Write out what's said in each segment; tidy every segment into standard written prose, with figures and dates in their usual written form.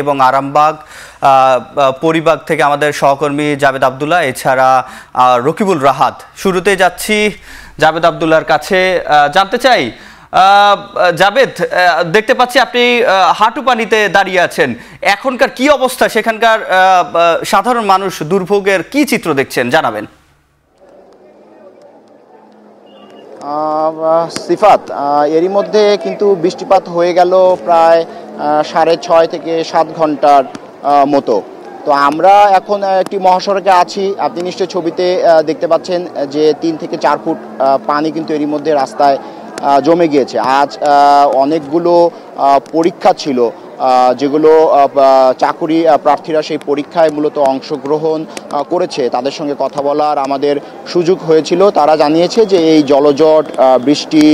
এবং আরামবাগ পরিবাগ থেকে আমাদের সহকর্মী জাবেদ আব্দুল্লাহ, এছাড়া রকিবুল রাহাত। শুরুতে যাচ্ছি জাবেদ আব্দুল্লাহর কাছে, জানতে চাই জাবেদ, দেখতে পাচ্ছি আপনি হাঁটু পানিতে দাঁড়িয়ে আছেন, এখনকার কি অবস্থা, সেখানকার সাধারণ মানুষ দুর্ভোগের কি চিত্র দেখছেন জানাবেন। সিফাত, এরই মধ্যে কিন্তু বৃষ্টিপাত হয়ে গেল প্রায় 6.5 থেকে 7 ঘন্টার মতো। তো আমরা এখন একটি মহাসড়কে আছি, আপনি নিশ্চয়ই ছবিতে দেখতে পাচ্ছেন যে 3 থেকে 4 ফুট পানি কিন্তু এরই মধ্যে রাস্তায় জমে গিয়েছে। আজ অনেকগুলো পরীক্ষা ছিল, যেগুলো চাকুরি প্রার্থীরা সেই পরীক্ষায় মূলত অংশগ্রহণ করেছে, তাদের সঙ্গে কথা বলার আমাদের সুযোগ হয়েছিল। তারা জানিয়েছে যে এই জলজট, বৃষ্টি,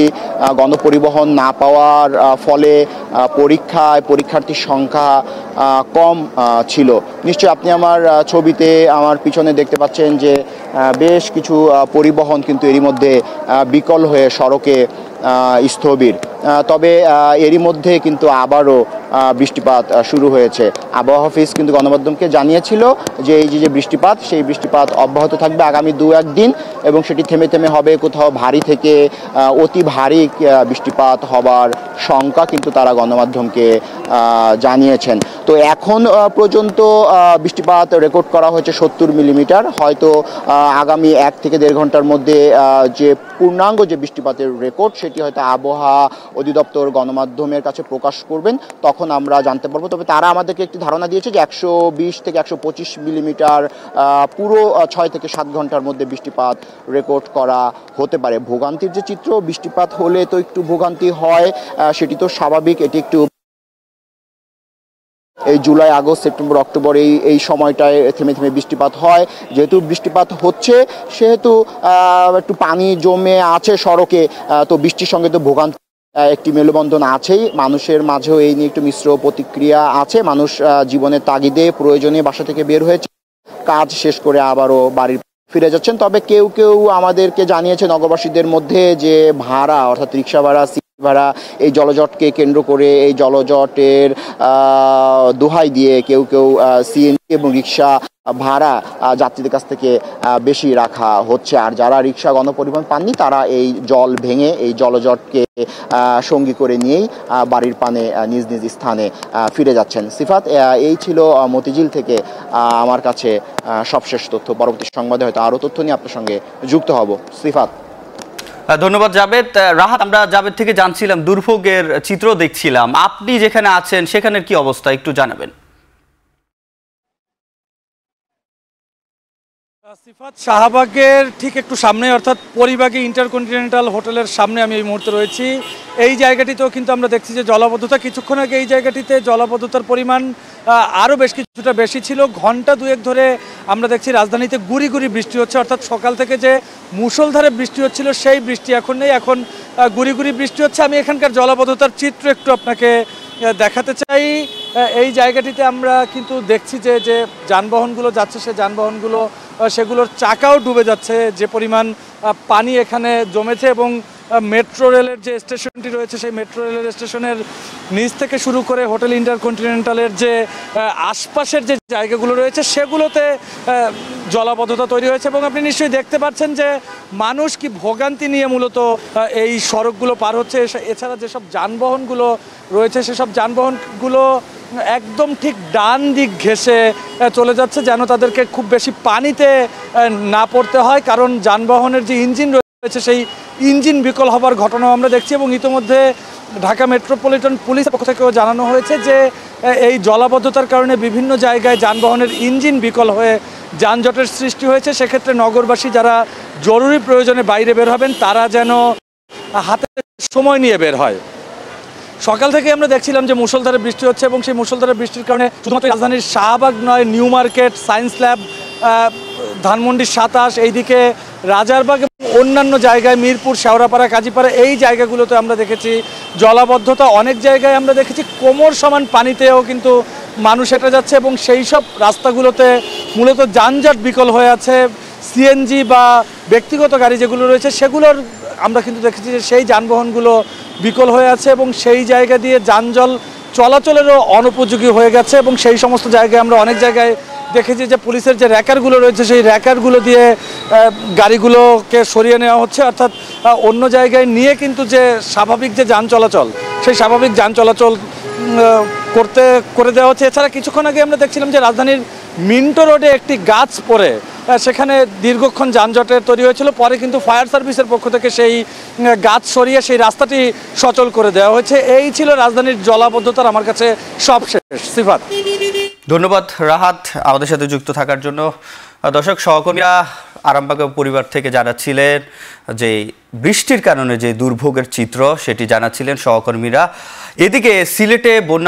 গণপরিবহন না পাওয়ার ফলে পরীক্ষার্থীর সংখ্যা কম ছিল। নিশ্চয়ই আপনি আমার ছবিতে আমার পিছনে দেখতে পাচ্ছেন যে বেশ কিছু পরিবহন কিন্তু এরই মধ্যে বিকল হয়ে সড়কে স্থবির। তবে এরই মধ্যে কিন্তু আবারও বৃষ্টিপাত শুরু হয়েছে। আবহাওয়া অফিস কিন্তু গণমাধ্যমকে জানিয়েছিল যে এই যে বৃষ্টিপাত, সেই বৃষ্টিপাত অব্যাহত থাকবে আগামী 2-1 দিন, এবং সেটি থেমে থেমে হবে। কোথাও ভারী থেকে অতি ভারী বৃষ্টিপাত হবার শঙ্কা কিন্তু তারা গণমাধ্যমকে জানিয়েছেন। তো এখন পর্যন্ত বৃষ্টিপাত রেকর্ড করা হয়েছে 70 মিলিমিটার। হয়তো আগামী 1 থেকে 1.5 ঘন্টার মধ্যে যে পূর্ণাঙ্গ যে বৃষ্টিপাতের রেকর্ড, সেটি হয়তো আবহাওয়া অধিদপ্তর গণমাধ্যমের কাছে প্রকাশ করবেন, তখন আমরা জানতে পারবো। তবে তারা আমাদেরকে একটি ধারণা দিয়েছে যে 120 থেকে 125 মিলিমিটার পুরো 6 থেকে 7 ঘন্টার মধ্যে বৃষ্টিপাত রেকর্ড করা হতে পারে। ভোগান্তির যে চিত্র, বৃষ্টিপাত হলে তো একটু ভোগান্তি হয়, সেটি তো স্বাভাবিক। এটি একটু এই জুলাই, আগস্ট, সেপ্টেম্বর, অক্টোবর এই সময়টায় থেমে থেমে বৃষ্টিপাত হয়। যেহেতু বৃষ্টিপাত হচ্ছে সেহেতু একটু পানি জমে আছে সড়কে, তো বৃষ্টির সঙ্গে তো ভোগান্তি একটি মেলবন্ধন আছেই। মানুষের মাঝেও এই নিয়ে একটু মিশ্র প্রতিক্রিয়া আছে। মানুষ জীবনের তাগিদে প্রয়োজনে বাসা থেকে বের হয়েছে, কাজ শেষ করে আবারও বাড়ি ফিরে যাচ্ছেন। তবে কেউ কেউ আমাদেরকে জানিয়েছে নগরবাসীদের মধ্যে যে ভাড়া, অর্থাৎ রিক্সা ভাড়া, ভাড়া, এই জলজটকে কেন্দ্র করে, এই জলজটের দোহাই দিয়ে কেউ কেউ সিএনজি এবং রিক্সা ভাড়া যাত্রীদের কাছ থেকে বেশি রাখা হচ্ছে। আর যারা রিক্সা গণপরিবহন পাননি, তারা এই জল ভেঙে এই জলজটকে সঙ্গী করে নিয়েই বাড়ির পানে নিজ নিজ স্থানে ফিরে যাচ্ছেন। সিফাত, এই ছিল মতিঝিল থেকে আমার কাছে সবশেষ তথ্য। পরবর্তী সংবাদে হয়তো আরও তথ্য নিয়ে আপনার সঙ্গে যুক্ত হব। সিফাত। ধন্যবাদ জাবেদ। রাহাত, আমরা জাবেদ থেকে জানছিলাম, দুর্ভোগের চিত্র দেখছিলাম, আপনি যেখানে আছেন সেখানের কি অবস্থা একটু জানাবেন। সিফাত, শাহবাগের ঠিক একটু সামনে, অর্থাৎ পরিবাগে ইন্টারকন্টিনেন্টাল হোটেলের সামনে আমি এই মুহূর্তে রয়েছি। এই জায়গাটিতেও কিন্তু আমরা দেখছি যে জলাবদ্ধতা, কিছুক্ষণ আগে এই জায়গাটিতে জলাবদ্ধতার পরিমাণ আরও বেশ কিছুটা বেশি ছিল। ঘন্টা 2-1 ধরে আমরা দেখছি রাজধানীতে গুড়ি গুড়ি বৃষ্টি হচ্ছে, অর্থাৎ সকাল থেকে যে মুষলধারে বৃষ্টি হচ্ছিল সেই বৃষ্টি এখন নেই, এখন গুড়ি গুড়ি বৃষ্টি হচ্ছে। আমি এখানকার জলাবদ্ধতার চিত্র একটু আপনাকে দেখাতে চাই। এই জায়গাটিতে আমরা কিন্তু দেখছি যে যানবাহনগুলো যাচ্ছে, সে যানবাহনগুলো সেগুলোর চাকাও ডুবে যাচ্ছে, যে পরিমাণ পানি এখানে জমেছে। এবং মেট্রো রেলের যে স্টেশনটি রয়েছে, সেই মেট্রো রেলের স্টেশনের নিচ থেকে শুরু করে হোটেল ইন্টারকন্টিনেন্টালের যে আশপাশের যে জায়গাগুলো রয়েছে, সেগুলোতে জলাবদ্ধতা তৈরি হয়েছে। এবং আপনি নিশ্চয়ই দেখতে পাচ্ছেন যে মানুষ কি ভোগান্তি নিয়ে মূলত এই সড়কগুলো পার হচ্ছে। এছাড়া যেসব যানবাহনগুলো রয়েছে, সেসব যানবাহনগুলো একদম ঠিক ডান দিক ঘেঁষে চলে যাচ্ছে, যেন তাদেরকে খুব বেশি পানিতে না পড়তে হয়। কারণ যানবাহনের যে ইঞ্জিন রয়েছে, সেই ইঞ্জিন বিকল হবার ঘটনাও আমরা দেখছি। এবং ইতিমধ্যে ঢাকা মেট্রোপলিটন পুলিশের পক্ষ থেকেও জানানো হয়েছে যে এই জলাবদ্ধতার কারণে বিভিন্ন জায়গায় যানবাহনের ইঞ্জিন বিকল হয়ে যানজটের সৃষ্টি হয়েছে। সেক্ষেত্রে নগরবাসী যারা জরুরি প্রয়োজনে বাইরে বের হবেন, তারা যেন হাতে সময় নিয়ে বের হয়। সকাল থেকে আমরা দেখছিলাম যে মুষলধারে বৃষ্টি হচ্ছে, এবং সেই মুষলধারে বৃষ্টির কারণে শুধুমাত্র রাজধানীর শাহবাগ নয়, নিউ মার্কেট, সায়েন্স ল্যাব, ধানমন্ডির 27, এইদিকে রাজারবাগ এবং অন্যান্য জায়গায়, মিরপুর, শেওড়াপাড়া, কাজীপাড়া, এই জায়গাগুলোতে আমরা দেখেছি জলাবদ্ধতা। অনেক জায়গায় আমরা দেখেছি কোমর সমান পানিতেও কিন্তু মানুষ হেঁটে যাচ্ছে, এবং সেই সব রাস্তাগুলোতে মূলত যানজট বিকল হয়ে আছে। সিএনজি বা ব্যক্তিগত গাড়ি যেগুলো রয়েছে, সেগুলোর আমরা কিন্তু দেখেছি যে সেই যানবাহনগুলো বিকল হয়ে আছে, এবং সেই জায়গা দিয়ে যানজট চলাচলেরও অনুপযোগী হয়ে গেছে এবং সেই সমস্ত জায়গায় আমরা অনেক জায়গায় দেখেছি যে পুলিশের যে র্যাকারগুলো রয়েছে সেই র্যাকারগুলো দিয়ে গাড়িগুলোকে সরিয়ে নেওয়া হচ্ছে, অর্থাৎ অন্য জায়গায় নিয়ে কিন্তু যে স্বাভাবিক যে যান চলাচল সেই স্বাভাবিক যান চলাচল করে দেওয়া হচ্ছে। এছাড়া কিছুক্ষণ আগে আমরা দেখছিলাম যে রাজধানীর মিন্টো রোডে একটি গাছ পড়ে সেখানে দীর্ঘক্ষণ যানজটের তৈরি হয়েছিল, পরে কিন্তু ফায়ার সার্ভিসের পক্ষ থেকে সেই গাছ সরিয়ে সেই রাস্তাটি সচল করে দেওয়া হয়েছে। এই ছিল রাজধানীর জলাবদ্ধতার আমার কাছে সবশেষ। সিফাত, ধন্যবাদ রাহাত আমাদের সাথে যুক্ত থাকার জন্য। দর্শক, সহকর্মীরা আরামবাগ পরিবার থেকে জানাচ্ছিলেন যে বৃষ্টির কারণে যে দুর্ভোগের চিত্র সেটি জানাচ্ছিলেন সহকর্মীরা। এদিকে সিলেটে বন্যা